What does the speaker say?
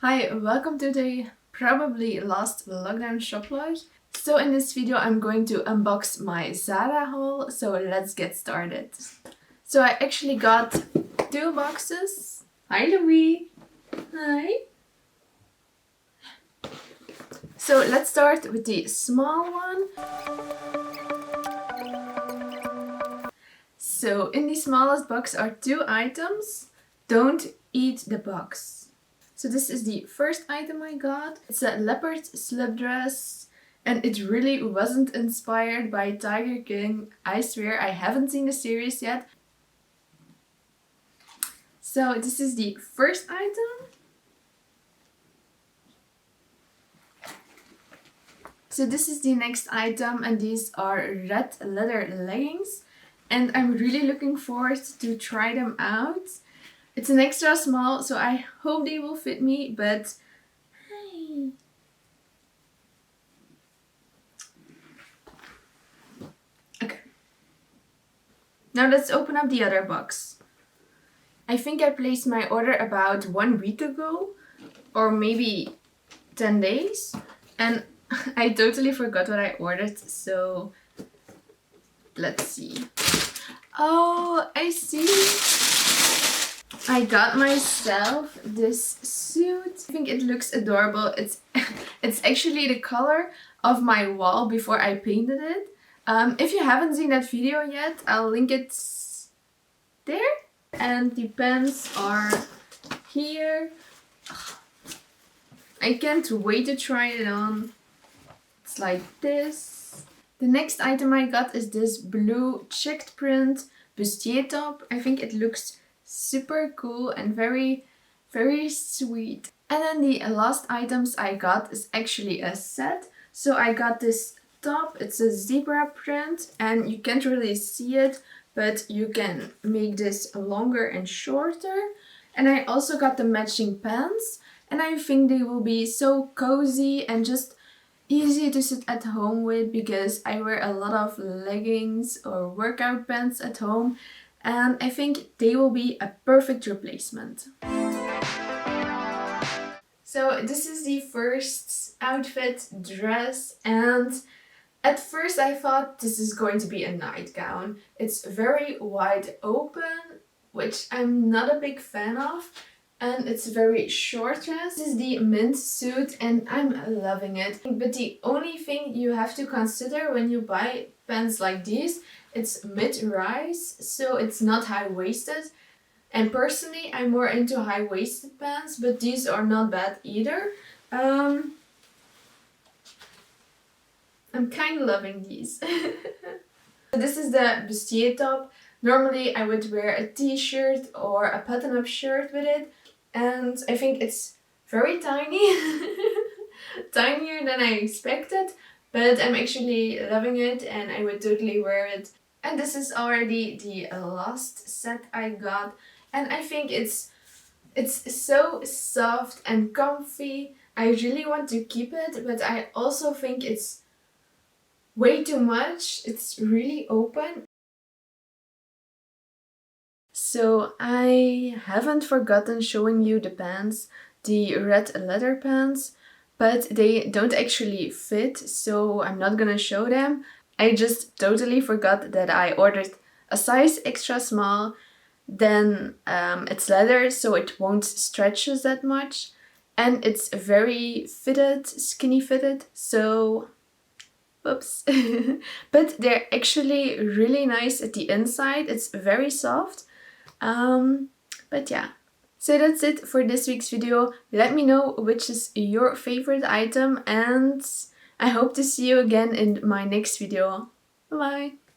Hi, welcome to the probably last lockdown shoplog. So in this video I'm going to unbox my Zara haul, so let's get started. So I actually got two boxes. Hi Louis! Hi! So let's start with the small one. So in the smallest box are two items. Don't eat the box. So this is the first item I got. It's a leopard slip dress and it really wasn't inspired by Tiger King. I swear I haven't seen the series yet. So this is the first item. So this is the next item and these are red leather leggings and I'm really looking forward to try them out. It's an extra small, so I hope they will fit me, but hey. Okay. Now let's open up the other box. I think I placed my order about 1 week ago, or maybe 10 days, and I totally forgot what I ordered, so let's see. Oh, I see! I got myself this suit. I think it looks adorable. It's actually the color of my wall before I painted it. If you haven't seen that video yet, I'll link it there. And the pants are here. I can't wait to try it on. It's like this. The next item I got is this blue checked print bustier top. I think it looks super cool and very sweet. And then the last items I got is actually a set. So I got this top. It's a zebra print and you can't really see it, but you can make this longer and shorter. And I also got the matching pants and I think they will be so cozy and just easy to sit at home with because I wear a lot of leggings or workout pants at home. And I think they will be a perfect replacement. So this is the first outfit, dress, and at first I thought this is going to be a nightgown. It's very wide open, which I'm not a big fan of, and it's a very short dress. This is the mint suit and I'm loving it. But the only thing you have to consider when you buy pants like these, it's mid-rise, so it's not high-waisted. And personally, I'm more into high-waisted pants, but these are not bad either. I'm kind of loving these. This is the bustier top. Normally I would wear a t-shirt or a button-up shirt with it. And I think it's very tiny. Tinier than I expected. But I'm actually loving it and I would totally wear it. And this is already the last set I got. And I think it's so soft and comfy. I really want to keep it, but I also think it's way too much. It's really open. So I haven't forgotten showing you the pants, the red leather pants, but they don't actually fit, so I'm not gonna show them. I just totally forgot that I ordered a size extra small, then it's leather so it won't stretch us that much, and it's very fitted, skinny fitted, so oops. But they're actually really nice at the inside. It's very soft. But yeah. So that's it for this week's video. Let me know which is your favorite item and I hope to see you again in my next video. Bye bye!